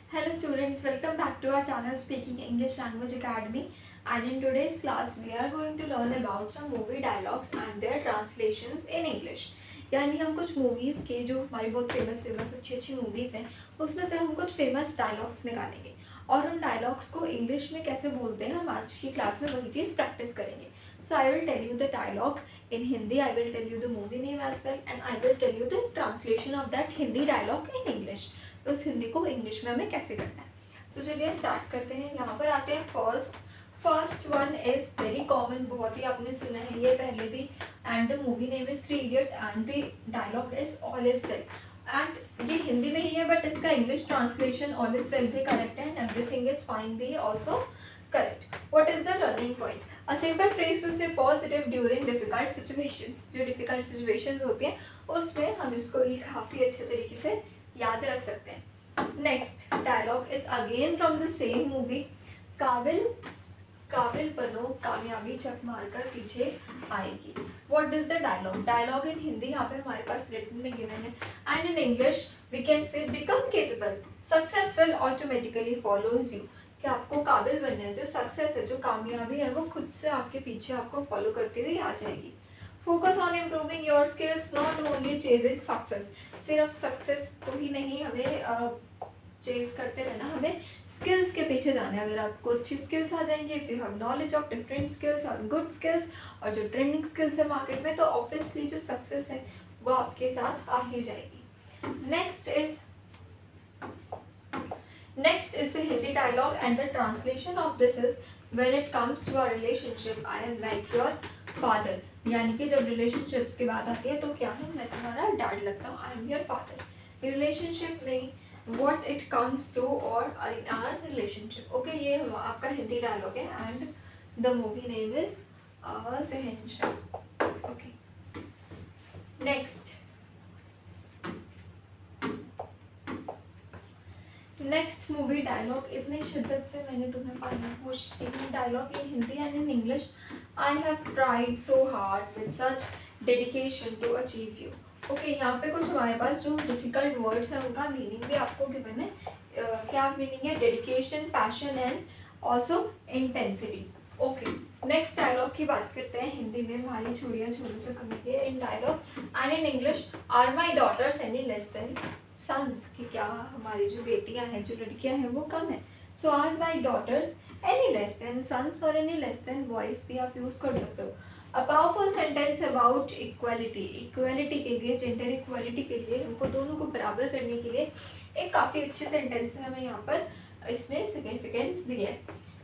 Hello students, welcome back to our channel Speaking English Language Academy, and in today's class we are going to learn about some movie dialogues and their translations in English. यानी हम कुछ movies के जो हमारी बहुत famous अच्छी अच्छी movies हैं उसमें से हम कुछ फेमस डायलॉग्स निकालेंगे और उन डायलॉग्स को इंग्लिश में कैसे बोलते हैं हम आज की क्लास में वही चीज़ प्रैक्टिस करेंगे. So I will tell you the dialogue in Hindi, I will tell you the movie name as well, and I will tell you the translation of that Hindi dialogue in English. तो उस हिंदी को English में हमें कैसे करना है. तो चलिए स्टार्ट करते हैं. यहाँ पर आते हैं first one is very common, बहुत ही आपने सुना है ये पहले भी. And the movie name is 3 Idiots and the dialogue is all is well. एंड ये हिंदी में ही है बट इसका English translation all is well भी करेक्ट है एंड एवरीथिंग इज फाइन भी also correct. What is the learning point? A simple phrase to say positive during difficult situations. जो डिफिकल्ट सिचुएशंस होती हैं उसमें हम इसको ही काफ़ी अच्छे तरीके से याद रख सकते हैं. Next dialogue is again from the same movie. काबिल पनो कामयाबी चक मारकर पीछे आएगी. What is the dialogue? Dialogue in Hindi यहाँ पे हमारे पास रिटन में गिवन है and in English we can say become capable successful automatically follows you. कि आपको काबिल बनना है, जो सक्सेस है, जो कामयाबी है वो खुद से आपके पीछे आपको फॉलो करती हुई आ जाएगी. Focus on improving your skills not only chasing success. सिर्फ सक्सेस को ही नहीं हमें चेज करते रहना, हमें स्किल्स के पीछे जाना है. अगर आपको अच्छी स्किल्स आ जाएंगी, if you have knowledge of different skills और गुड स्किल्स और जो ट्रेंडिंग स्किल्स है मार्केट में, तो ऑब्वियसली जो सक्सेस है वो आपके साथ आ ही जाएगी. Next is the Hindi dialogue and the translation of this is when it comes to a relationship I am like your father. यानी कि जब relationships की बात आती है तो क्या है, मैं तुम्हारा डैड लगता हूँ, I am your father. Relationship में what it comes to or in our relationship. Okay, ये आपका हिंदी dialogue है and the movie name is Shahenshah. Okay. Next movie dialogue. इतनी शिद्दत से मैंने तुम्हें पाने की कोशिश की. Dialogue in Hindi and in English. I have tried so hard with such dedication to achieve you. Okay, यहाँ पे कुछ हमारे पास जो डिफिकल्ट वर्ड्स हैं उनका मीनिंग भी आपको गिवन है. क्या मीनिंग है? Dedication, passion and also intensity. Okay, next dialogue की बात करते हैं. हिंदी में हमारी छुड़ियाँ छोड़ों से कमी है in dialogue and in English. Are my daughters any less than sons. कि क्या हमारी जो बेटियां हैं, जो लड़कियां हैं वो कम है. So are my daughters any less than sons और एनी लेस देन बॉयज़ भी आप यूज़ कर सकते हो. A powerful sentence about equality. Equality के लिए, जेंडर इक्वालिटी के लिए, उनको दोनों को बराबर करने के लिए एक काफ़ी अच्छे सेंटेंस है, हमें यहाँ पर इसमें सिग्निफिकेंस दिया है.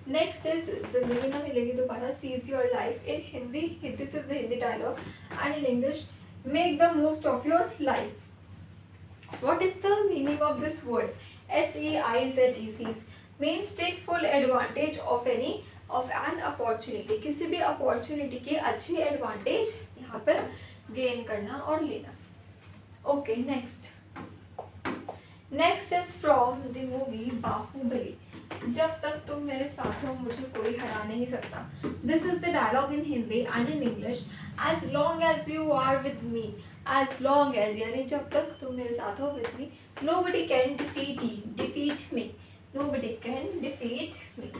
नेक्स्ट इज जिंदगी ना मिलेगी दोबारा. Seize your life. In Hindi this is the Hindi dialogue and in English make the most of your life. What is the meaning of this word? SEIZES means take full advantage of an opportunity. किसी भी opportunity की अच्छी advantage यहाँ पर gain करना और लेना. Okay, next is from the movie Baahubali. जब तक तुम मेरे साथ हो मुझे कोई हरा नहीं सकता. This is the dialogue in Hindi and in English. As long as you are with me. As long as यानी जब तक तुम मेरे साथ हो with me. Nobody can defeat me. Nobody can defeat me.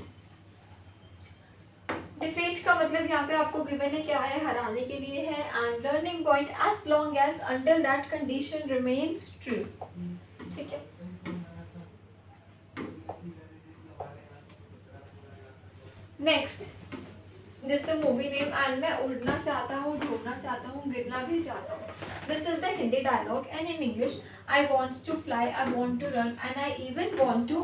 Defeat का मतलब यहाँ पे आपको गिवन है क्या है, हराने के लिए है. And learning point as long as until that condition remains true. ठीक है. Next this the movie name and मैं उड़ना चाहता हूँ, ढूंढना चाहता हूँ, गिरना भी चाहता हूँ. This is the Hindi dialogue and in English I wants to fly, I want to run and I even want to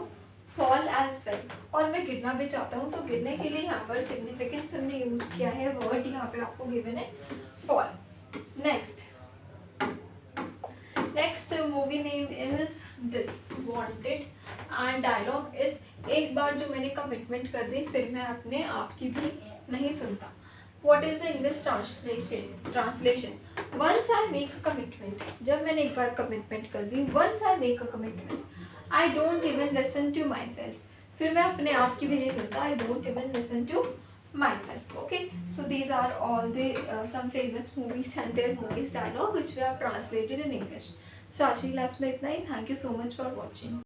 fall as well. और मैं गिरना भी चाहता हूँ. तो गिरने के लिए यहाँ पर सिग्निफिकेंस हमने यूज किया है, वर्ड यहाँ पे आपको गिवन है fall. Next movie name is this Wanted and dialogue is एक बार जो मैंने कमिटमेंट कर दी फिर मैं अपने आप की भी नहीं सुनता. What is the English translation? Once I make a commitment. जब मैंने एक बार कमिटमेंट कर दी. Once I make a commitment, I don't even listen to myself. फिर मैं अपने आप की भी नहीं सुनता. I don't even listen to myself. Okay, so these are all the some famous movies and their movies dialogue which we have translated in English. So आज की क्लास में इतना ही. Thank you so much for watching.